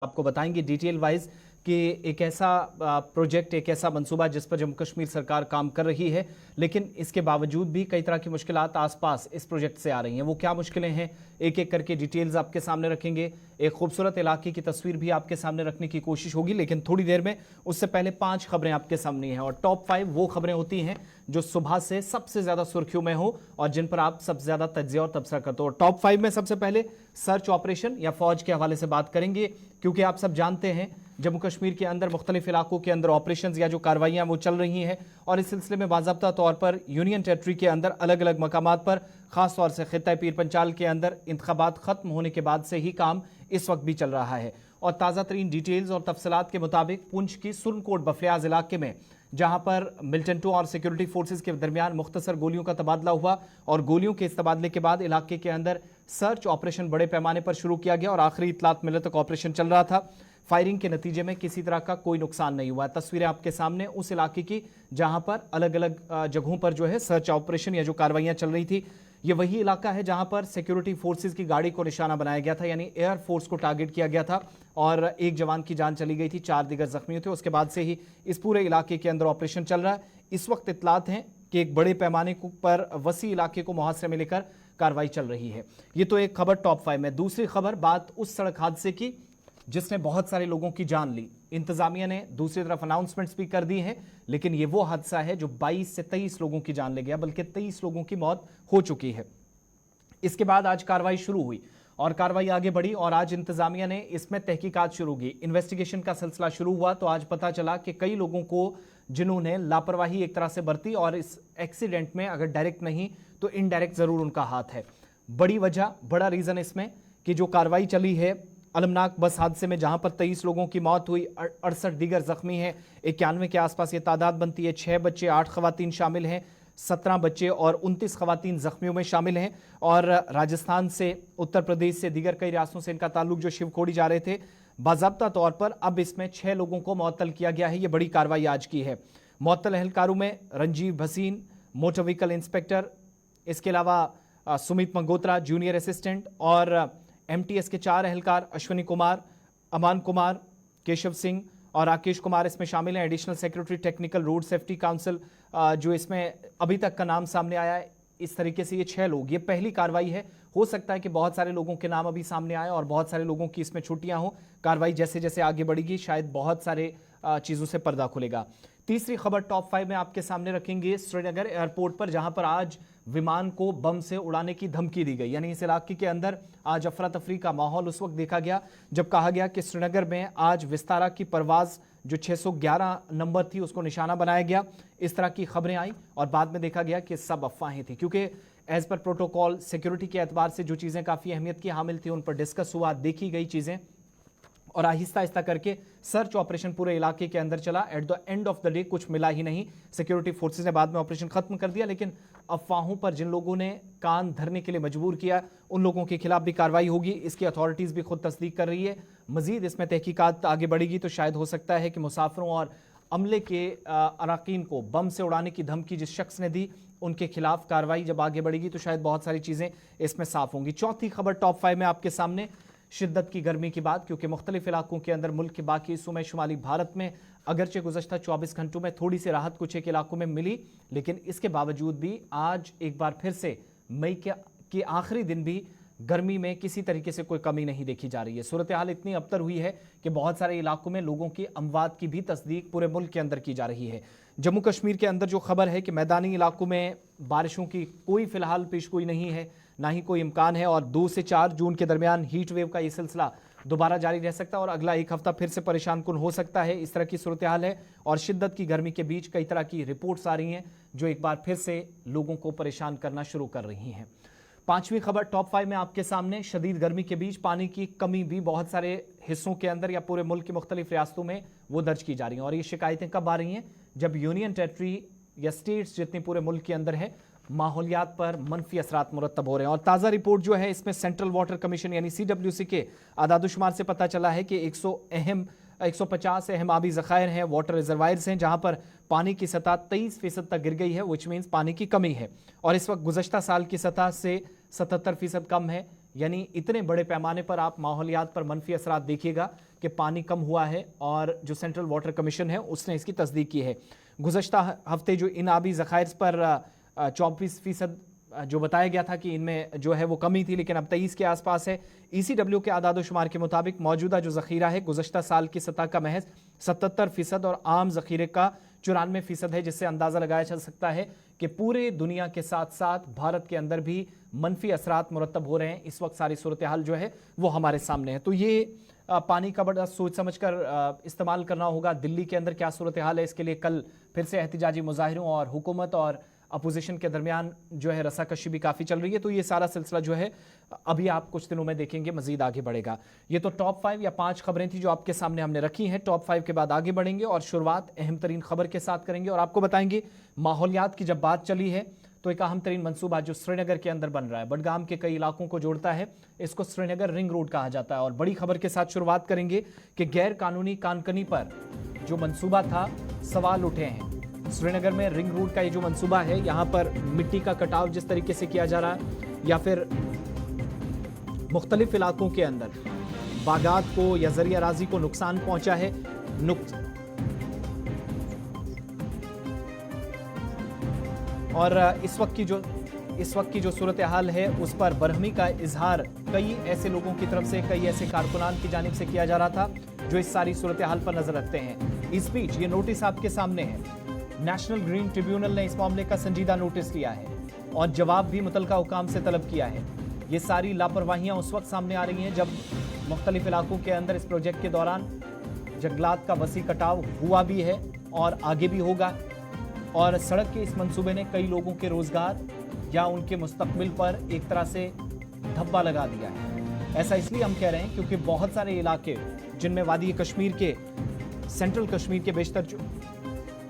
आपको बताएंगे detail wise कि एक ऐसा प्रोजेक्ट, एक ऐसा मंसूबा जिस पर जम्मू कश्मीर सरकार काम कर रही है, लेकिन इसके बावजूद भी कई तरह की मुश्किलात आसपास इस प्रोजेक्ट से आ रही हैं। वो क्या मुश्किलें हैं, एक एक करके डिटेल्स आपके सामने रखेंगे। एक खूबसूरत इलाके की तस्वीर भी आपके सामने रखने की कोशिश होगी, लेकिन थोड़ी देर में उससे पहले 5 खबरें आपके सामने हैं। और टॉप 5 वो खबरें होती हैं जो सुबह से सबसे ज्यादा सुर्खियों में हो और जिन पर आप सबसे ज्यादा तज्जिया और तबसरा करते हो। टॉप 5 में सबसे पहले सर्च ऑपरेशन या फौज के हवाले से बात करेंगे, क्योंकि आप सब जानते हैं जम्मू कश्मीर के अंदर मुख्तलिफ इलाकों के अंदर ऑपरेशन या जो कार्रवाइयां वो चल रही हैं, और इस सिलसिले में बाज़ाब्ता तौर पर यूनियन टेरिटरी के अंदर अलग अलग मकामात पर, खासतौर से खित्ता पीर पंचाल के अंदर इंतखाबात खत्म होने के बाद से ही काम इस वक्त भी चल रहा है। और ताज़ा तरीन डिटेल्स और तफसलात के मुताबिक पुंछ की सुरनकोट बफलियाज इलाके में, जहां पर मिलिटेंटों और सिक्योरिटी फोर्सेज के दरमियान मुख्तसर गोलियों का तबादला हुआ, और गोलियों के इस तबादले के बाद इलाके के अंदर सर्च ऑपरेशन बड़े पैमाने पर शुरू किया गया और आखिरी इतलात मिलने तक ऑपरेशन चल रहा था। फायरिंग के नतीजे में किसी तरह का कोई नुकसान नहीं हुआ। तस्वीरें आपके सामने उस इलाके की जहां पर अलग अलग जगहों पर जो है सर्च ऑपरेशन या जो कार्रवाइयां चल रही थी। ये वही इलाका है जहां पर सिक्योरिटी फोर्सेज की गाड़ी को निशाना बनाया गया था, यानी एयरफोर्स को टारगेट किया गया था, और एक जवान की जान चली गई थी, 4 दीगर जख्मी थे। उसके बाद से ही इस पूरे इलाके के अंदर ऑपरेशन चल रहा है। इस वक्त इतलात हैं कि एक बड़े पैमाने पर वसी इलाके को मुहासरे में लेकर कार्रवाई चल रही है। ये तो एक खबर टॉप 5 में। दूसरी खबर, बात उस सड़क हादसे की जिसने बहुत सारे लोगों की जान ली। इंतजामिया ने दूसरी तरफ अनाउंसमेंट्स भी कर दी हैं, लेकिन यह वो हादसा है जो 22 से 23 लोगों की जान ले गया, बल्कि 23 लोगों की मौत हो चुकी है। इसके बाद आज कार्रवाई शुरू हुई और कार्रवाई आगे बढ़ी, और आज इंतजामिया ने इसमें तहकीकात शुरू की। इन्वेस्टिगेशन का सिलसिला शुरू हुआ तो आज पता चला कि कई लोगों को जिन्होंने लापरवाही एक तरह से बरती, और इस एक्सीडेंट में अगर डायरेक्ट नहीं तो इनडायरेक्ट जरूर उनका हाथ है। बड़ी वजह, बड़ा रीजन इसमें कि जो कार्रवाई चली है अलमनाक बस हादसे में, जहां पर 23 लोगों की मौत हुई, 68 दीगर जख्मी हैं, 91 के आसपास ये तादाद बनती है। 6 बच्चे, 8 खवातीन शामिल हैं, 17 बच्चे और 29 खवातीन जख्मियों में शामिल हैं। और राजस्थान से, उत्तर प्रदेश से, दीगर कई रियासतों से इनका ताल्लुक जो शिवखोड़ी जा रहे थे। बाज़ाब्ता तौर पर अब इसमें 6 लोगों को मुअत्तल किया गया है। ये बड़ी कार्रवाई आज की है। मुअत्तल अहलकारों में Ranjeev Bhasin, motor vehicle inspector, इसके अलावा सुमित मंगोत्रा जूनियर असिस्टेंट, और एमटीएस के 4 एहलकार, अश्विनी कुमार, अमान कुमार, केशव सिंह और राकेश कुमार इसमें शामिल हैं। Additional secretary technical road safety council जो इसमें अभी तक का नाम सामने आया है। इस तरीके से ये 6 लोग, ये पहली कार्रवाई है। हो सकता है कि बहुत सारे लोगों के नाम अभी सामने आए और बहुत सारे लोगों की इसमें छुट्टियां हो। कार्रवाई जैसे जैसे आगे बढ़ेगी शायद बहुत सारे चीज़ों से पर्दा खुलेगा। तीसरी खबर टॉप 5 में आपके सामने रखेंगे श्रीनगर एयरपोर्ट पर, जहां पर आज विमान को बम से उड़ाने की धमकी दी गई। यानी इस इलाके के अंदर आज अफरा तफरी का माहौल उस वक्त देखा गया जब कहा गया कि श्रीनगर में आज विस्तारा की परवाज जो 611 नंबर थी उसको निशाना बनाया गया। इस तरह की खबरें आई और बाद में देखा गया कि सब अफवाहें थी, क्योंकि एज पर प्रोटोकॉल सिक्योरिटी के एतबार से जो चीज़ें काफ़ी अहमियत की हामिल थी उन पर डिस्कस हुआ, देखी गई चीज़ें, और आहिस्ता आहिस्ता करके सर्च ऑपरेशन पूरे इलाके के अंदर चला। At the end of the day कुछ मिला ही नहीं। सिक्योरिटी फोर्सेस ने बाद में ऑपरेशन खत्म कर दिया, लेकिन अफवाहों पर जिन लोगों ने कान धरने के लिए मजबूर किया उन लोगों के खिलाफ भी कार्रवाई होगी। इसकी अथॉरिटीज भी खुद तस्दीक कर रही है। मजीद इसमें तहकीकात आगे बढ़ेगी तो शायद हो सकता है कि मुसाफिरों और अमले के अराकीन को बम से उड़ाने की धमकी जिस शख्स ने दी उनके खिलाफ कार्रवाई जब आगे बढ़ेगी तो शायद बहुत सारी चीज़ें इसमें साफ होंगी। चौथी खबर टॉप 5 में आपके सामने, शिद्दत की गर्मी की बात, क्योंकि मुख्तलिफ इलाकों के अंदर मुल्क के बाकी हिस्सों में, शुमाली भारत में अगरचे गुज़श्ता 24 घंटों में थोड़ी सी राहत कुछ एक इलाकों में मिली, लेकिन इसके बावजूद भी आज एक बार फिर से मई के आखिरी दिन भी गर्मी में किसी तरीके से कोई कमी नहीं देखी जा रही है। सूरत हाल इतनी अबतर हुई है कि बहुत सारे इलाकों में लोगों की अमवात की भी तस्दीक पूरे मुल्क के अंदर की जा रही है। जम्मू कश्मीर के अंदर जो खबर है कि मैदानी इलाकों में बारिशों की कोई फिलहाल पेशगोई नहीं है, ना ही कोई इम्कान है, और 2 से 4 जून के दरमियान हीट वेव का ये सिलसिला दोबारा जारी रह सकता है और अगला एक हफ्ता फिर से परेशान कुन हो सकता है। इस तरह की सूरत हाल है और शिद्दत की गर्मी के बीच कई तरह की रिपोर्ट्स आ रही हैं जो एक बार फिर से लोगों को परेशान करना शुरू कर रही हैं। 5वीं खबर टॉप 5 में आपके सामने, शदीद गर्मी के बीच पानी की कमी भी बहुत सारे हिस्सों के अंदर या पूरे मुल्क की मुख्तलिफ रियासतों में वो दर्ज की जा रही हैं। और ये शिकायतें कब आ रही हैं? जब यूनियन टेरिटरी या स्टेट्स जितनी पूरे मुल्क के अंदर है माहौलियात पर मनफी असरात मुरतब हो रहे हैं। और ताज़ा रिपोर्ट जो है इसमें सेंट्रल वाटर कमीशन यानी CWC के आदादुशुमार से पता चला है कि 150 अहम आबी ज़खायर हैं, वाटर रिजर्वायर्स हैं, जहां पर पानी की सतह 23% तक गिर गई है, विच मीन्स पानी की कमी है। और इस वक्त गुज़श्ता साल की सतह से 77% कम है। यानी इतने बड़े पैमाने पर आप माहौलियात पर मनफी असरात देखिएगा कि पानी कम हुआ है, और जो सेंट्रल वाटर कमीशन है उसने इसकी तस्दीक की है। गुज़श्ता हफ्ते जो इन आबी ज़खायर पर 24% जो बताया गया था कि इनमें जो है वो कमी थी, लेकिन अब 23 के आसपास है। ECW के आदाद शुमार के मुताबिक मौजूदा जो ज़ख़ीरा है गुज़श्ता साल की सतह का महज 77% और आम ज़ख़ीरे का 94% है, जिससे अंदाज़ा लगाया जा सकता है कि पूरे दुनिया के साथ साथ भारत के अंदर भी मनफी असरात मुरतब हो रहे हैं। इस वक्त सारी सूरत हाल जो है वो हमारे सामने है। तो ये पानी का बड़ा सोच समझ कर इस्तेमाल करना होगा। दिल्ली के अंदर क्या सूरत हाल है, इसके लिए कल फिर से एहतिजाजी मुजाहिरों और हुकूमत और अपोजिशन के दरमियान जो है रसाकशी भी काफ़ी चल रही है। तो ये सारा सिलसिला जो है अभी आप कुछ दिनों में देखेंगे मजीद आगे बढ़ेगा। ये तो टॉप 5 या 5 खबरें थी जो आपके सामने हमने रखी हैं। टॉप 5 के बाद आगे बढ़ेंगे और शुरुआत अहम तरीन खबर के साथ करेंगे और आपको बताएंगे माहौलियात की जब बात चली है तो एक अहम तरीन मनसूबा जो श्रीनगर के अंदर बन रहा है, बडगाम के कई इलाकों को जोड़ता है, इसको श्रीनगर रिंग रोड कहा जाता है। और बड़ी खबर के साथ शुरुआत करेंगे कि गैर कानूनी कानकनी पर जो मनसूबा था सवाल उठे हैं। श्रीनगर में रिंग रोड का ये जो मंसूबा है, यहाँ पर मिट्टी का कटाव जिस तरीके से किया जा रहा है या फिर मुख्तलिफ इलाकों के अंदर बागात को या जरिया राजी को नुकसान पहुंचा है। और इस वक्त की जो सूरत हाल है उस पर बरहमी का इजहार कई ऐसे लोगों की तरफ से, कई ऐसे कारकुनान की जानिब से किया जा रहा था जो इस सारी सूरत हाल पर नजर रखते हैं। इस बीच ये नोटिस आपके सामने है। नेशनल ग्रीन ट्रिब्यूनल ने इस मामले का संजीदा नोटिस लिया है और जवाब भी मुतलका हुकाम से तलब किया है। ये सारी लापरवाहियां उस वक्त सामने आ रही हैं जब मुख्तलिफ इलाकों के अंदर इस प्रोजेक्ट के दौरान जंगलात का वसी कटाव हुआ भी है और आगे भी होगा, और सड़क के इस मंसूबे ने कई लोगों के रोजगार या उनके मुस्तकबिल पर एक तरह से धब्बा लगा दिया है। ऐसा इसलिए हम कह रहे हैं क्योंकि बहुत सारे इलाके जिनमें वादी कश्मीर के, सेंट्रल कश्मीर के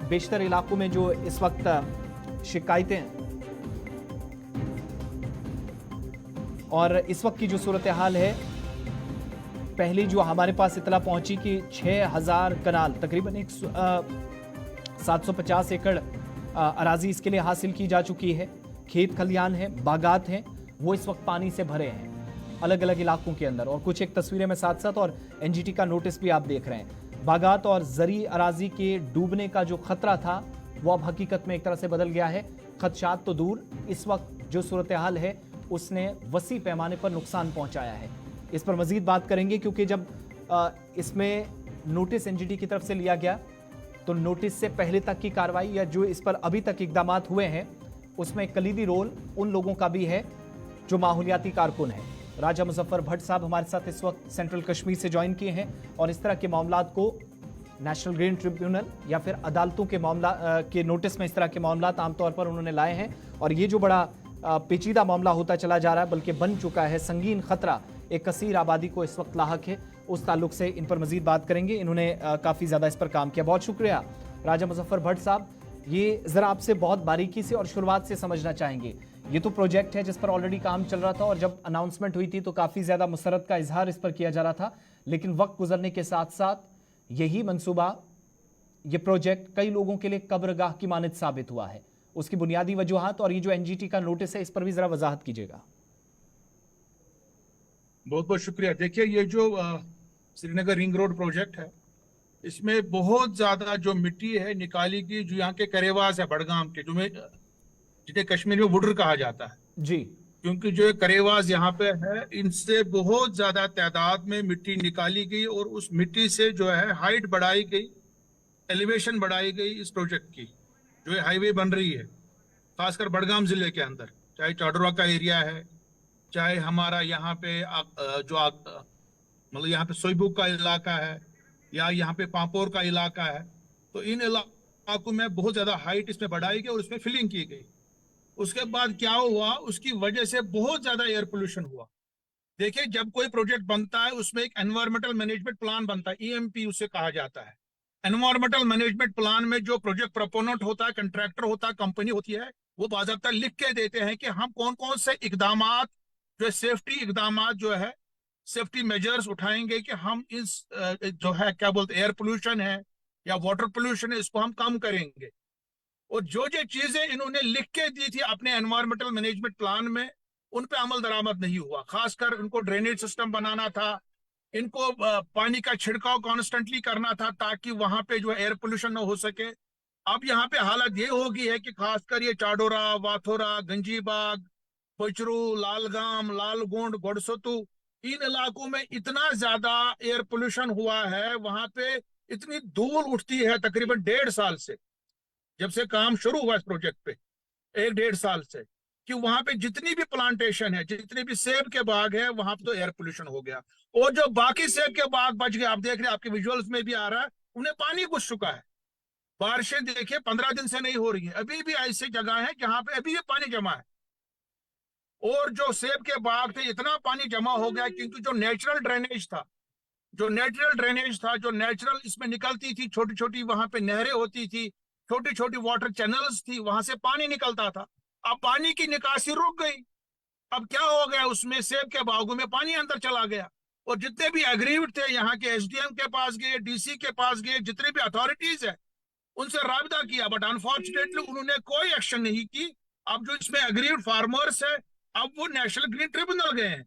बेशतर इलाकों में जो इस वक्त शिकायतें और इस वक्त की जो सूरत हाल है, पहले जो हमारे पास इतला पहुंची कि 6000 कनाल तकरीबन 750 एकड़ अराजी इसके लिए हासिल की जा चुकी है। खेत खलियान है, बागात हैं, वो इस वक्त पानी से भरे हैं अलग अलग इलाकों के अंदर। और कुछ एक तस्वीरें में साथ साथ और NGT का नोटिस भी आप देख रहे हैं। बागात और जरी अराजी के डूबने का जो खतरा था वो अब हकीकत में एक तरह से बदल गया है। खदशात तो दूर, इस वक्त जो सूरत हाल है उसने वसी पैमाने पर नुकसान पहुंचाया है। इस पर मजीद बात करेंगे क्योंकि जब इसमें नोटिस NGT की तरफ से लिया गया तो नोटिस से पहले तक की कार्रवाई या जो इस पर अभी तक इकदाम हुए हैं उसमें कलीदी रोल उन लोगों का भी है जो माहौलियाती कारकुन है। राजा मुजफ्फर भट्ट साहब हमारे साथ इस वक्त सेंट्रल कश्मीर से ज्वाइन किए हैं और इस तरह के मामलात को नेशनल ग्रीन ट्रिब्यूनल या फिर अदालतों के मामला के नोटिस में इस तरह के मामलात आमतौर पर उन्होंने लाए हैं। और ये जो बड़ा पेचीदा मामला होता चला जा रहा है, बल्कि बन चुका है संगीन खतरा, एक कसीर आबादी को इस वक्त लाहक है, उस ताल्लुक से इन पर मजीद बात करेंगे। इन्होंने काफ़ी ज़्यादा इस पर काम किया। बहुत शुक्रिया राजा मुजफ्फर भट्ट साहब। ये ज़रा आपसे बहुत बारीकी से और शुरुआत से समझना चाहेंगे। ये तो प्रोजेक्ट है जिस पर ऑलरेडी काम चल रहा था और जब अनाउंसमेंट हुई थी तो काफ़ी ज़्यादा मुसरत का इजहार इस पर किया जा रहा था, लेकिन वक्त गुजरने के साथ साथ यही मंसूबा, ये प्रोजेक्ट कई लोगों के लिए कब्रगाह की मानद साबित हुआ है। उसकी बुनियादी वजूहात और ये जो NGT का नोटिस है इस पर भी ज़रा वजाहत कीजिएगा। बहुत बहुत शुक्रिया। देखिए, ये जो श्रीनगर रिंग रोड प्रोजेक्ट है, इसमें बहुत ज्यादा जो मिट्टी है निकाली की, जो यहाँ के करेवास है बडगाम के, जिन्हें कश्मीर में वुडर कहा जाता है जी, क्योंकि जो करेवास यहाँ पे है, इनसे बहुत ज्यादा तादाद में मिट्टी निकाली गई और उस मिट्टी से जो है हाइट बढ़ाई गई, एलिवेशन बढ़ाई गई इस प्रोजेक्ट की। जो ये हाईवे बन रही है खासकर बडगाम जिले के अंदर, चाहे चाडोरा का एरिया है, चाहे हमारा यहाँ पे मतलब यहाँ पे सोईबुक का इलाका है या यहाँ पे पापोर का इलाका है, तो इन इलाकों में बहुत ज्यादा हाइट इसमें बढ़ाई गई और इसमें फिलिंग की गई। उसके बाद क्या हुआ, उसकी वजह से बहुत ज्यादा एयर पोल्यूशन हुआ। देखिए, जब कोई प्रोजेक्ट बनता है उसमें एक एनवायरमेंटल मैनेजमेंट प्लान बनता है, EMP उसे कहा जाता है। एनवायरमेंटल मैनेजमेंट प्लान में जो प्रोजेक्ट प्रोपोनेंट होता है, कंट्रैक्टर होता है, कंपनी होती है, वो बाकायदा लिख के देते हैं कि हम कौन कौन से इकदामात, जो सेफ्टी इकदामात जो है, सेफ्टी मेजर्स उठाएंगे कि हम इस जो है क्या बोलते एयर पोल्यूशन है या वाटर पोल्यूशन है, इसको हम कम करेंगे। और जो चीजें इन्होंने लिख के दी थी अपने एनवायरमेंटल मैनेजमेंट प्लान में, उन पे अमल दरामद नहीं हुआ। खासकर उनको ड्रेनेज सिस्टम बनाना था, इनको पानी का छिड़काव कॉन्स्टेंटली करना था ताकि वहां पे जो एयर पोल्यूशन न हो सके। अब यहाँ पे हालत ये हो गई है कि खासकर ये चाडोरा, वाथोरा, गंजीबाग, पचरू, लालगाम, लालगोंड, गोडसतू, इन इलाकों में इतना ज्यादा एयर पोल्यूशन हुआ है। वहां पे इतनी धूल उठती है तकरीबन 1.5 साल से, जब से काम शुरू हुआ इस प्रोजेक्ट पे, 1-1.5 साल से, कि वहां पे जितनी भी प्लांटेशन है, जितने भी सेब के बाग है, वहां पे तो एयर पोल्यूशन हो गया। और जो बाकी सेब के बाग बच गए, आप देख रहे हैं, आपके विजुअल्स में भी आ रहा है, उन्हें पानी घुस चुका है। बारिशें देखिए 15 दिन से नहीं हो रही है, अभी भी ऐसी जगह है जहां पे अभी भी पानी जमा है। और जो सेब के बाग थे, इतना पानी जमा हो गया क्योंकि जो नेचुरल ड्रेनेज था, जो नेचुरल इसमें निकलती थी, छोटी छोटी वहां पे नहरें होती थी, छोटी छोटी वाटर चैनल्स थी, वहां से पानी निकलता था। अब पानी की निकासी रुक गई। अब क्या हो गया, उसमें सेब के बागों में पानी अंदर चला गया। और जितने भी एग्रीव्ड थे, यहाँ के एसडीएम के पास गए, डीसी के पास गए, जितने भी अथॉरिटीज है, उनसे राबता किया, बट अनफॉर्चुनेटली उन्होंने कोई एक्शन नहीं की। अब जो इसमें एग्रीव्ड फार्मर्स है, अब वो नेशनल ग्रीन ट्रिब्यूनल गए हैं।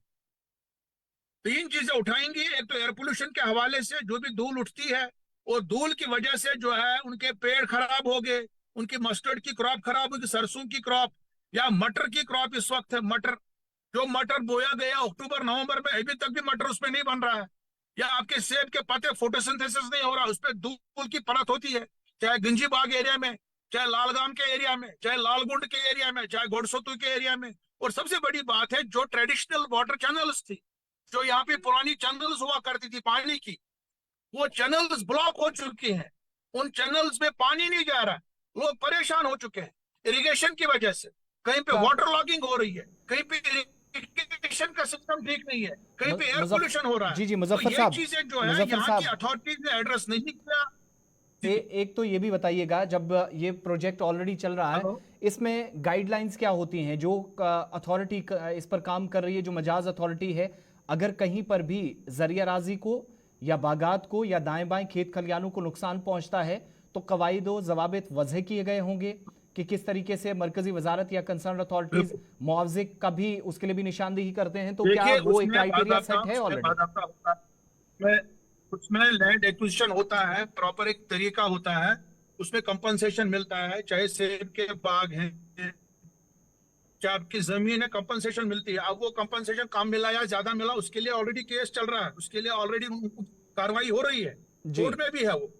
3 चीजें उठाएंगी, एक तो एयर पोल्यूशन के हवाले से जो भी धूल उठती है, और धूल की वजह से जो है उनके पेड़ खराब हो गए, उनकी मस्टर्ड की क्रॉप खराब होगी, सरसों की क्रॉप या मटर की क्रॉप। इस वक्त है मटर, जो मटर बोया गया अक्टूबर नवंबर में, अभी तक भी मटर उसमें नहीं बन रहा है। या आपके सेब के पत्ते, फोटोसिंथेसिस नहीं हो रहा, उस पर धूल की परत होती है, चाहे गंजीबाग एरिया में, चाहे लालगाम के एरिया में, चाहे लालगुंड के एरिया में, चाहे गोडसतू के एरिया में। और सबसे बड़ी बात है, जो ट्रेडिशनल वाटर चैनल्स थी, जो यहाँ पे पुरानी चैनल्स हुआ करती थी पानी की, वो चैनल्स ब्लॉक हो चुकी हैं। उन चैनल्स में पानी नहीं जा रहा, लोग परेशान हो चुके हैं इरिगेशन की वजह से। कहीं पे वाटर लॉगिंग हो रही है, कहीं पे इरिगेशन का सिस्टम ठीक नहीं है, कहीं पे एयर पोल्यूशन हो रहा है। जी जी, तो मुजफ्फर ये साहब, चीजें जो है मुजफ्फर यहाँ की साहब, अथॉरिटीज ने एड्रेस नहीं किया। एक तो ये भी बताइएगा, जब ये प्रोजेक्ट ऑलरेडी चल रहा है, हेलो, इसमें गाइडलाइंस क्या होती हैं जो अथॉरिटी इस पर काम कर रही है, जो मजाज अथॉरिटी है, अगर कहीं पर भी जरियाराजी को या बागात को या दाएं बाएं खेत खलियानों को नुकसान पहुंचता है, तो कवायद व जवाबित वजह किए गए होंगे कि किस तरीके से मरकजी वजारत या कंसर्न अथॉरिटीज बिल्कुल। मुआवजे का भी उसके लिए भी निशानदेही करते हैं, तो क्या देखिए, वो एक क्राइटेरिया सेट है उसमें ऑलरेडी? बाकायदा होता है, उसमें लैंड एक्विजिशन होता है, प्रॉपर एक तरीका होता है, उसमें कंपनसेशन मिलता है। चाहे सेब के बाग हैं, चाहे आपकी जमीन है, कंपनसेशन मिलती है। अब वो कंपनसेशन कम मिला या ज्यादा मिला, उसके लिए ऑलरेडी केस चल रहा है, उसके लिए ऑलरेडी कार्रवाई हो रही है, जी कोर्ट में भी है वो।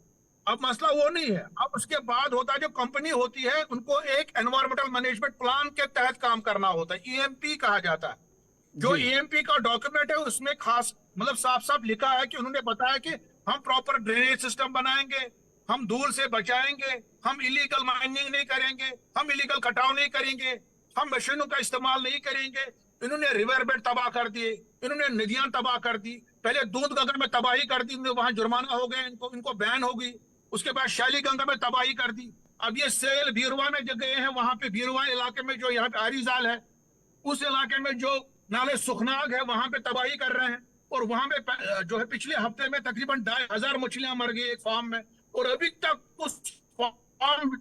अब मसला वो नहीं है। अब उसके बाद होता है, जो कंपनी होती है उनको एक एनवायरमेंटल मैनेजमेंट प्लान के तहत काम करना होता है, ईएमपी कहा जाता है। जो जी ईएमपी का डॉक्यूमेंट है, उसमें खास मतलब साफ साफ लिखा है कि उन्होंने बताया कि हम प्रॉपर ड्रेनेज सिस्टम बनाएंगे, हम धूल से बचाएंगे, हम इलीगल माइनिंग नहीं करेंगे, हम इलीगल कटाव नहीं करेंगे, हम मशीनों का इस्तेमाल नहीं करेंगे। इन्होंने रिवर बेड तबाह कर दिए, इन्होंने नदियां तबाह कर दी, पहले दूध गंगा में तबाही कर दी, वहां जुर्माना हो गए, इनको बैन हो गई। उसके बाद शैली गंगा में तबाही कर दी। अब ये सेल भीरवा में जो गए हैं, वहां पे भीरवा इलाके में जो यहाँ पे आरीजाल है, उस इलाके में जो नाले सुखनाग है, वहां पे तबाही कर रहे हैं। और वहां पे जो है पिछले हफ्ते में तकरीबन 2,500 मछलियां मर गई एक फार्म में, और अभी तक उस फार्म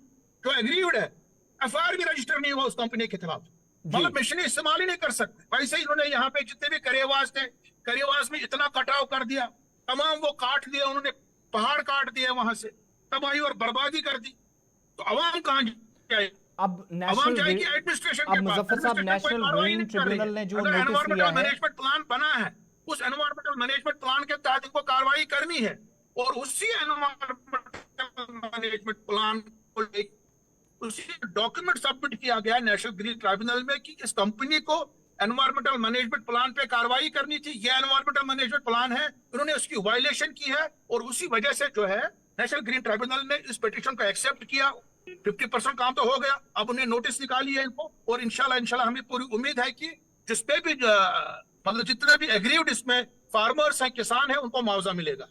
जो एग्रीव्ड है, एफआईआर भी रजिस्टर नहीं हुआ उस कंपनी के खिलाफ। जी मतलब मशीनें इस्तेमाल ही नहीं कर सकते। वैसे ही इन्होंने यहाँ पे जितने भी करेवास थे, करेवास में इतना कटाव कर दिया, तमाम वो काट दिया उन्होंने, पहाड़ काट दिए, वहां से तबाही और बर्बादी कर दी। तो अवाम कहाँ जाए? अब अवाम नेशनल जाएगी एडमिनिस्ट्रेशन अब के पास, मुजफ्फर साहब, एडमिनिस्ट्रेशन कोई नेशनल कार्रवाई ग्रीन नहीं कर रही है। ट्रिब्यूनल ने जो अगर नोटिस दिया एनवायरमेंटल है, मैनेजमेंट प्लान बना है, उस एनवायरमेंटल मैनेजमेंट प्लान के तहत इनको कार्रवाई करनी है। और उसी एनवायरमेंटल मैनेजमेंट प्लान को उसी डॉक्यूमेंट सबमिट किया गया है नेशनल ग्रीन ट्राइब्यूनल में कि इस कंपनी को एनवायरमेंटल मैनेजमेंट प्लान पे कार्रवाई करनी थी। ये एनवायरमेंटल मैनेजमेंट प्लान है, उन्होंने उसकी वायलेशन की है, और उसी वजह से जो है नेशनल ग्रीन ट्राइब्यूनल ने इस पिटीशन को एक्सेप्ट किया। 50% काम तो हो गया, अब उन्हें नोटिस निकाली है इनको, और इंशाल्लाह हमें पूरी उम्मीद है कि जिसपे भी मतलब जितने भी एग्रीव्ड इसमें फार्मर्स हैं, किसान हैं, उनको मुआवजा मिलेगा।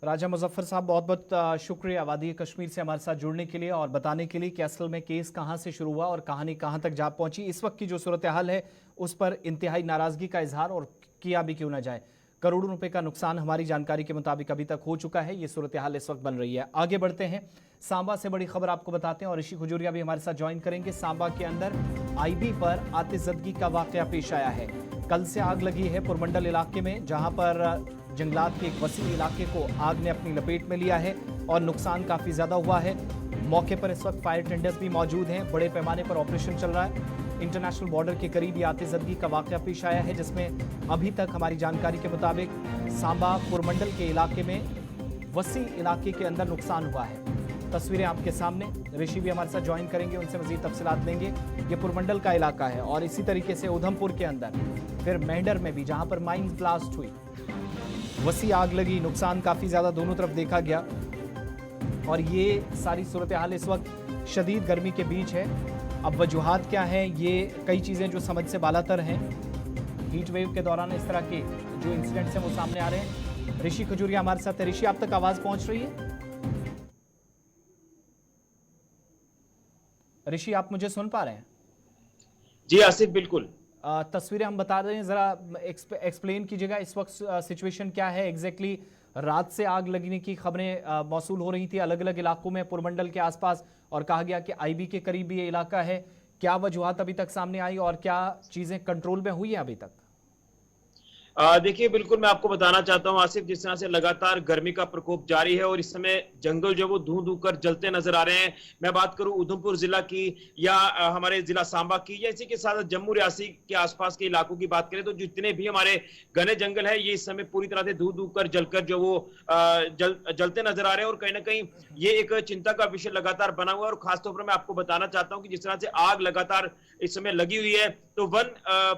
राजा मुजफ्फर साहब, बहुत बहुत शुक्रिया वादी कश्मीर से हमारे साथ जुड़ने के लिए और बताने के लिए कि असल में केस कहां से शुरू हुआ और कहानी कहां तक जा पहुंची। इस वक्त की जो सूरत हाल है, उस पर इंतहाई नाराजगी का इजहार और किया भी क्यों ना जाए। करोड़ों रुपए का नुकसान हमारी जानकारी के मुताबिक अभी तक हो चुका है। ये सूरत हाल इस वक्त बन रही है। आगे बढ़ते हैं, सांबा से बड़ी खबर आपको बताते हैं और ऋषि खजूरिया भी हमारे साथ ज्वाइन करेंगे। सांबा के अंदर आईबी पर आतिशबाजी का वाकया पेश आया है। कल से आग लगी है पुरमंडल इलाके में, जहां पर जंगलात के एक वसी इलाके को आग ने अपनी लपेट में लिया है और नुकसान काफी ज्यादा हुआ है। मौके पर इस वक्त फायर टेंडर्स भी मौजूद हैं। बड़े पैमाने पर ऑपरेशन चल रहा है। इंटरनेशनल बॉर्डर के करीब ये आतिशबाजी का वाकया पेश आया है, जिसमें अभी तक हमारी जानकारी के मुताबिक सांबा पुरमंडल के इलाके में वसी इलाके के अंदर नुकसान हुआ है। तस्वीरें आपके सामने, ऋषि भी हमारे साथ ज्वाइन करेंगे, उनसे मजीद तफसीलात लेंगे। ये पुरमंडल का इलाका है और इसी तरीके से उधमपुर के अंदर, फिर मेंढर में भी, जहां पर माइन ब्लास्ट हुई, वसी आग लगी, नुकसान काफी ज्यादा दोनों तरफ देखा गया। और ये सारी सूरत हाल इस वक्त शदीद गर्मी के बीच है। अब वजूहात क्या हैं, ये कई चीज़ें जो समझ से बालातर हैं। हीट वेव के दौरान इस तरह के जो इंसिडेंट्स हैं वो सामने आ रहे हैं। ऋषि खजूरिया हमारे साथ है। ऋषि, आप तक आवाज़ पहुंच रही है? ऋषि, आप मुझे सुन पा रहे हैं? जी आसिफ, बिल्कुल। तस्वीरें हम बता रहे हैं, ज़रा एक्सप्लेन कीजिएगा इस वक्त सिचुएशन क्या है एग्जैक्टली। रात से आग लगने की खबरें मौसूल हो रही थी अलग अलग इलाकों में पुरमंडल के आसपास, और कहा गया कि आईबी के करीब ये इलाका है। क्या वजूहात अभी तक सामने आई और क्या चीजें कंट्रोल में हुई हैं अभी तक? देखिए, बिल्कुल मैं आपको बताना चाहता हूं आसिफ, जिस तरह से लगातार गर्मी का प्रकोप जारी है और इस समय जंगल जो वो धू धू कर जलते नजर आ रहे हैं। मैं बात करूं उधमपुर जिला की या हमारे जिला सांबा की, या इसी के साथ जम्मू रियासी के आसपास के इलाकों की बात करें तो जितने भी हमारे घने जंगल है, ये इस समय पूरी तरह से धू धू कर जलकर जो वो जलते नजर आ रहे हैं। और कहीं ना कहीं ये एक चिंता का विषय लगातार बना हुआ है। और खासतौर पर मैं आपको बताना चाहता हूँ कि जिस तरह से आग लगातार इस समय लगी हुई है, तो वन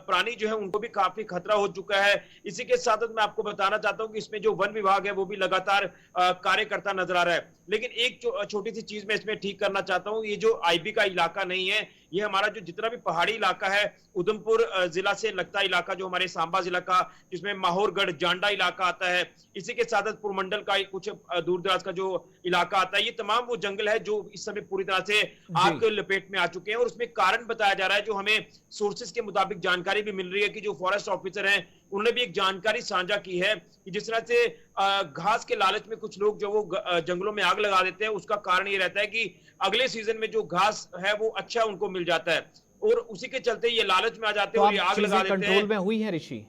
प्राणी जो है उनको भी काफी खतरा हो चुका है। इसी के साथ मैं आपको बताना चाहता हूं कि इसमें जो वन विभाग है वो भी लगातार कार्य करता नजर आ रहा है। लेकिन एक छोटी सी चीज मैं इसमें ठीक करना चाहता हूं, ये जो आईबी का इलाका नहीं है, ये हमारा जो जितना भी पहाड़ी इलाका है, उधमपुर जिला से लगता इलाका जो हमारे सांबा जिला का, जिसमें माहौरगढ़ जांडा इलाका आता है, इसी के साथ पुरमंडल का कुछ दूर दराज का जो इलाका आता है, ये तमाम वो जंगल है जो इस समय पूरी तरह से आग के लपेट में आ चुके हैं। और उसमें कारण बताया जा रहा है, जो हमें सोर्सेज के मुताबिक जानकारी भी मिल रही है कि जो फॉरेस्ट ऑफिसर हैं उन्होंने भी एक जानकारी साझा की है कि जिस तरह से घास के लालच में कुछ लोग जो वो जंगलों में आग लगा देते हैं, उसका कारण ये रहता है कि अगले सीजन में जो घास है वो अच्छा उनको मिल जाता है और उसी के चलते ये लालच में आ जाते हैं और ये आग लगा देते हैं। कंट्रोल में हुई है ऋषि?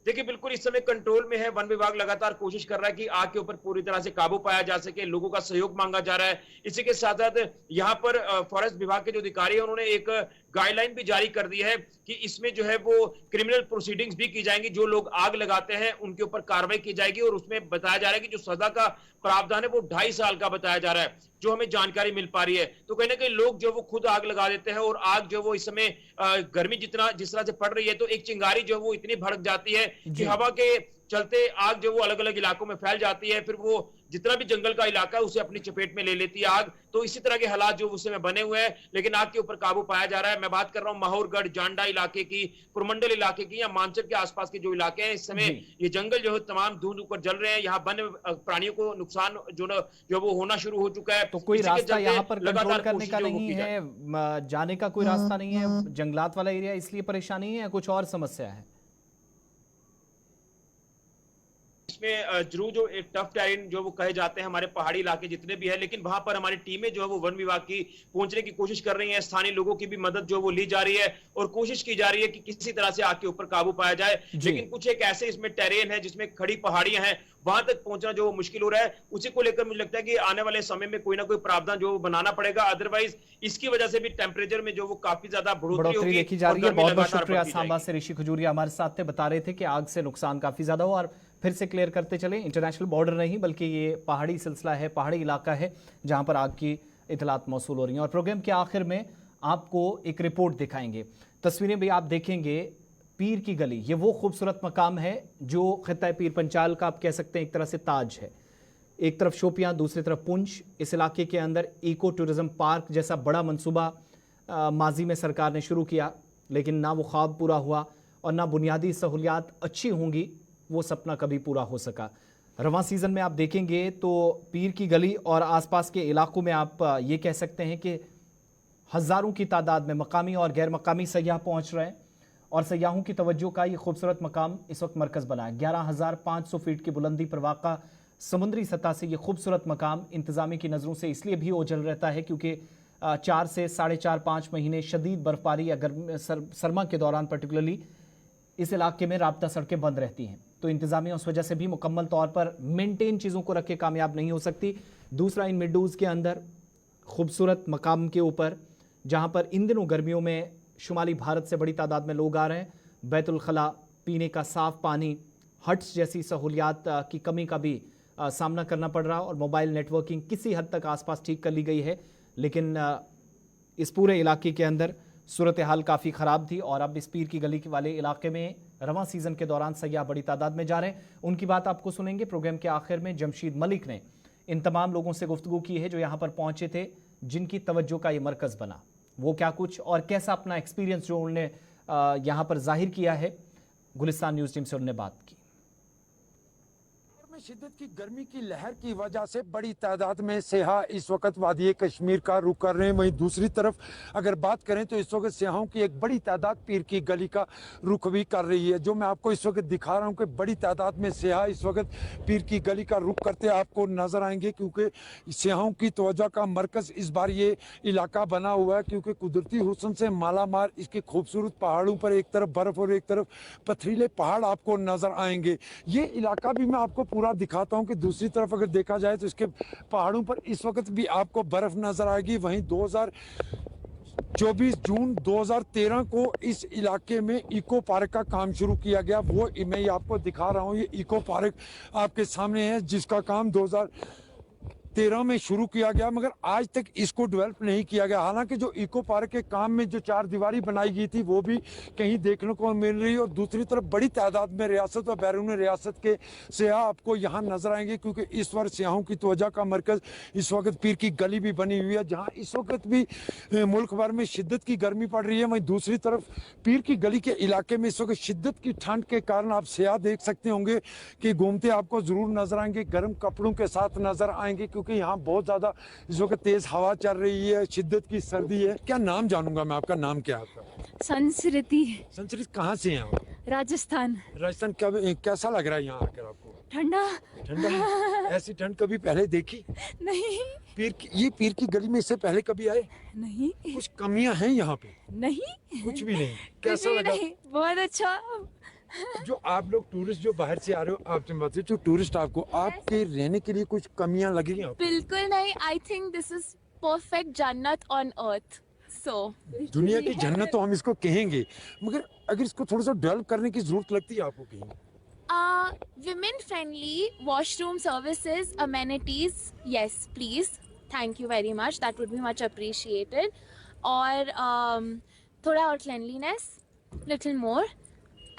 देखिए, बिल्कुल इस समय कंट्रोल में है। वन विभाग लगातार कोशिश कर रहा है कि आग के ऊपर पूरी तरह से काबू पाया जा सके। लोगों का सहयोग मांगा जा रहा है। इसी के साथ साथ यहाँ पर फॉरेस्ट विभाग के जो अधिकारी है उन्होंने एक गाइडलाइन भी जारी कर दी है कि इसमें जो है वो क्रिमिनल प्रोसीडिंग्स भी की जाएंगी। जो लोग आग लगाते हैं उनके ऊपर कार्रवाई की जाएगी और उसमें बताया जा रहा है कि जो सजा का प्रावधान है वो 2.5 साल का बताया जा रहा है, जो हमें जानकारी मिल पा रही है। तो कहीं ना कहीं लोग जो वो खुद आग लगा देते हैं और आग जो वो इस समय गर्मी जिस तरह से पड़ रही है, तो एक चिंगारी जो वो इतनी भड़क जाती है कि हवा के चलते आग जो वो अलग अलग इलाकों में फैल जाती है। फिर वो जितना भी जंगल का इलाका है उसे अपनी चपेट में ले लेती है आग। तो इसी तरह के हालात जो उस समय बने हुए हैं, लेकिन आग के ऊपर काबू पाया जा रहा है। मैं बात कर रहा हूं माहौरगढ़ जांडा इलाके की, पुरमंडल इलाके की, या मानसर के आसपास के जो इलाके हैं, इस समय ये जंगल जो है तमाम धूंध ऊपर जल रहे हैं। यहाँ वन्य प्राणियों को नुकसान जो वो होना शुरू हो चुका है। तो कोई रास्ता यहाँ पर कंट्रोल करने का नहीं है, जाने का कोई रास्ता नहीं है? जंगलात वाला एरिया इसलिए परेशानी है या कुछ और समस्या है? इसमें जरूर जो एक टफ टेरेन जो वो कहे जाते हैं हमारे पहाड़ी इलाके जितने भी है, लेकिन वहां पर हमारी टीमें जो है वो वन विभाग की पहुंचने की कोशिश कर रही हैं। स्थानीय लोगों की भी मदद जो वो ली जा रही है और कोशिश की जा रही है कि किसी तरह से आग के ऊपर काबू पाया जाए। लेकिन कुछ एक ऐसे इसमें टेरेन है जिसमें खड़ी पहाड़ियां हैं, वहां तक पहुंचना जो मुश्किल हो रहा है। उसी को लेकर मुझे लगता है कि आने वाले समय में कोई ना कोई प्रावधान जो बनाना पड़ेगा। अदरवाइज इसकी वजह से भी टेम्परेचर में जो वो काफी ज्यादा बढ़ोतरी देखी जा रही है। बहुत बहुत शुक्रिया। सांबा से ऋषि खजूरिया हमारे साथ थे, बता रहे थे कि आग से नुकसान काफी ज्यादा हुआ। और फिर से क्लियर करते चले, इंटरनेशनल बॉर्डर नहीं बल्कि ये पहाड़ी सिलसिला है, पहाड़ी इलाका है जहां पर आग की इतलात मौसूल हो रही हैं। और प्रोग्राम के आखिर में आपको एक रिपोर्ट दिखाएंगे, तस्वीरें भी आप देखेंगे। पीर की गली, ये वो खूबसूरत मकाम है जो खित्ता पीर पंचाल का आप कह सकते हैं एक तरह से ताज है। एक तरफ शोपियां, दूसरी तरफ पुंछ। इस इलाके के अंदर इको टूरिज्म पार्क जैसा बड़ा मंसूबा माजी में सरकार ने शुरू किया, लेकिन ना वो ख्वाब पूरा हुआ और ना बुनियादी सहूलियात अच्छी होंगी वो सपना कभी पूरा हो सका। रवां सीज़न में आप देखेंगे तो पीर की गली और आसपास के इलाकों में आप ये कह सकते हैं कि हज़ारों की तादाद में मकामी और गैर मकामी सयाह पहुँच रहे हैं और सयाहों की तवज्जो का ये खूबसूरत मकाम इस वक्त मरकज बना है। 11,500 फीट की बुलंदी पर वाक़ा समुद्री सतह से ये खूबसूरत मकाम इंतज़ामी की नज़रों से इसलिए भी ओझल रहता है क्योंकि 4 से 4.5-5 महीने शदीद बर्फबारी या सरमा के दौरान पर्टिकुलरली इस इलाके में राब्ता सड़कें बंद रहती हैं। तो इंतज़ामिया उस वजह से भी मुकम्मल तौर पर मेंटेन चीज़ों को रख के कामयाब नहीं हो सकती। दूसरा, इन मिडूज़ के अंदर खूबसूरत मकाम के ऊपर जहाँ पर इन दिनों गर्मियों में शुमाली भारत से बड़ी तादाद में लोग आ रहे हैं, बैतुल खला, पीने का साफ़ पानी, हट्स जैसी सहूलियात की कमी का भी सामना करना पड़ रहा और मोबाइल नेटवर्किंग किसी हद तक आसपास ठीक कर ली गई है, लेकिन इस पूरे इलाके के अंदर सूरत हाल काफ़ी ख़राब थी। और अब इस पीर की गली वाले इलाके में रवां सीज़न के दौरान सयाह बड़ी तादाद में जा रहे हैं। उनकी बात आपको सुनेंगे। प्रोग्राम के आखिर में जमशीद मलिक ने इन तमाम लोगों से गुफ्तगू की है जो यहाँ पर पहुँचे थे, जिनकी तवज्जो का ये मरकज़ बना। वो क्या कुछ और कैसा अपना एक्सपीरियंस जो उन्होंने यहाँ पर जाहिर किया है, गुलिस्तान न्यूज़ टीम से उन्होंने बात की। शिद्दत की गर्मी की लहर की वजह से बड़ी तादाद में सियाह इस वक्त वादी कश्मीर का रुख कर रहे हैं। वहीं दूसरी तरफ अगर बात करें तो इस वक्त सियाहों की एक बड़ी तादाद पीर की गली का रुख भी कर रही है। जो मैं आपको इस वक्त दिखा रहा हूं कि बड़ी तादाद में सियाह इस वक्त पीर की गली का रुख करते आपको नजर आएंगे, क्योंकि सियाहों की तवज्जो का मरकज इस बार ये इलाका बना हुआ है, क्योंकि कुदरती हुस्न से मालामाल इसके खूबसूरत पहाड़ों पर एक तरफ बर्फ और एक तरफ पथरीले पहाड़ आपको नजर आएंगे। ये इलाका भी मैं आपको पूरा दिखाता हूं कि दूसरी तरफ अगर देखा जाए तो इसके पहाड़ों पर इस वक्त भी आपको बर्फ नजर आएगी। वहीं 24 जून 2013 को इस इलाके में इको पार्क का काम शुरू किया गया। वो मैं ये आपको दिखा रहा हूं, ये इको पार्क आपके सामने है, जिसका काम 2013 में शुरू किया गया, मगर आज तक इसको डेवलप नहीं किया गया। हालांकि जो इको पार्क के काम में जो 4 दीवारी बनाई गई थी वो भी कहीं देखने को मिल रही है। और दूसरी तरफ बड़ी तादाद में रियासत और बैरून रियासत के सियाह आपको यहाँ नजर आएंगे, क्योंकि इस बार सियाहों की तवज्जो का मरकज इस वक्त पीर की गली भी बनी हुई है, जहाँ इस वक्त भी मुल्क भर में शिद्दत की गर्मी पड़ रही है। वहीं दूसरी तरफ पीर की गली के इलाके में इस वक्त शिद्दत की ठंड के कारण आप सियाह देख सकते होंगे कि घूमते आपको जरूर नजर आएंगे, गर्म कपड़ों के साथ नजर आएंगे, क्योंकि यहाँ बहुत ज्यादा इस वक्त तेज हवा चल रही है, शिद्दत की सर्दी है। क्या नाम जानूंगा मैं, आपका नाम क्या है आपका? संस्कृति। संस्कृति कहाँ से हैं आप? राजस्थान। राजस्थान। कैसा लग रहा है यहाँ आकर आपको? ठंडा। ठंडा। ऐसी ठंड कभी पहले देखी? नहीं। ये पीर की गली में इससे पहले कभी आए? नहीं। कुछ कमियां हैं यहाँ पे? नहीं, कुछ भी नहीं। कैसा लगा? नहीं, बहुत अच्छा। जो आप लोग टूरिस्ट जो बाहर से आ रहे हो, आपसे मतलब जो टूरिस्ट आपको आपके रहने के लिए कुछ कमियां लगी हैं आपको? बिल्कुल नहीं। I think this is perfect जन्नत ऑन अर्थ। सो दुनिया की जन्नत तो हम इसको कहेंगे, मगर अगर इसको थोड़ा सा डेवलप करने की जरूरत लगती है आपको कहीं? women friendly washroom services, amenities, yes please, thank you very much, that would be much appreciated. और थोड़ा और cleanliness, little more,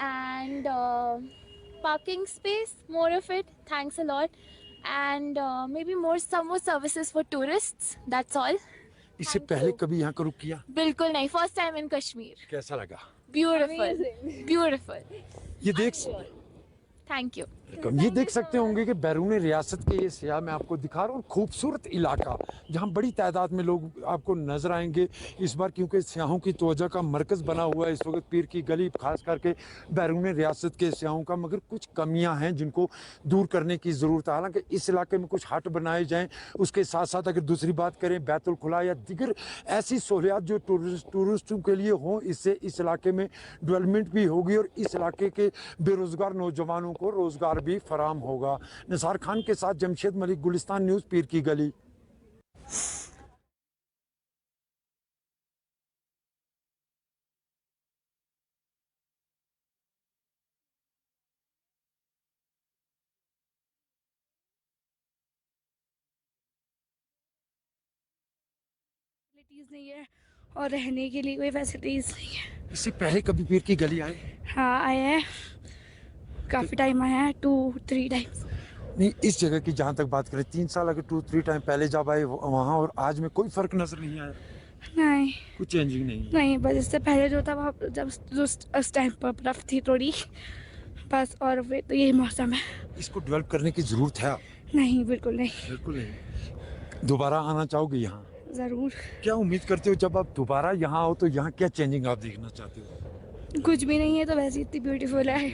and parking space, more of it, thanks a lot, and maybe some more services for tourists, that's all. इससे पहले कभी यहाँ का रुक किया? बिल्कुल नहीं, first time in Kashmir. कैसा लगा? Beautiful, beautiful. ये देख थैंक यू। ये देख सकते होंगे कि बैरून रियासत के ये सियाह मैं आपको दिखा रहा हूँ, खूबसूरत इलाका जहाँ बड़ी तादाद में लोग आपको नजर आएंगे इस बार, क्योंकि सियाहों की तवज्जो का मरकज बना हुआ है इस वक्त पीर की गली, खास करके बैरून रियासत के सियाहों का। मगर कुछ कमियां हैं जिनको दूर करने की ज़रूरत है। हालांकि इस इलाके में कुछ हट बनाए जाएँ, उसके साथ साथ अगर दूसरी बात करें बैतुल खुला या दिगर ऐसी सहूलियात जो टूरिस्टों के लिए हों, इससे इस इलाके में डेवलपमेंट भी होगी और इस इलाके के बेरोज़गार नौजवानों को रोज़गार भी फराम होगा। निसार खान के साथ जमशेद मलिक, गुलिस्तान न्यूज़, पीर की गली। नहीं है और रहने के लिए कोई फैसिलिटीज नहीं है। इससे पहले कभी पीर की गली आए? हाँ आए हैं, काफ़ी टाइम आया है, 2-3 टाइम्स। नहीं, इस जगह की जहाँ तक बात करें 3 साल अगर 2-3 टाइम पहले जब आए वहाँ और आज में कोई फ़र्क नज़र नहीं आया? नहीं, कुछ चेंजिंग नहीं? नहीं, बस इससे पहले जो था वहाँ जब उस टाइम पर बर्फ थी थोड़ी, बस, और फिर तो यही मौसम है। इसको डेवलप करने की ज़रूरत है? नहीं, बिल्कुल नहीं। बिल्कुल नहीं। दोबारा आना चाहोगे यहाँ? ज़रूर। क्या उम्मीद करते हो जब आप दोबारा यहाँ आओ तो यहाँ क्या चेंजिंग आप देखना चाहते हो? कुछ भी नहीं है तो वैसे इतनी ब्यूटीफुल है।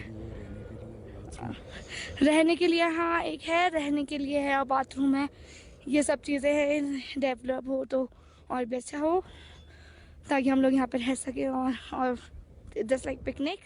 रहने के लिए हाँ एक है, रहने के लिए है और बाथरूम है, ये सब चीज़ें हैं। डेवलप हो तो और भी अच्छा हो ताकि हम लोग यहाँ पर रह सकें और जस्ट लाइक पिकनिक।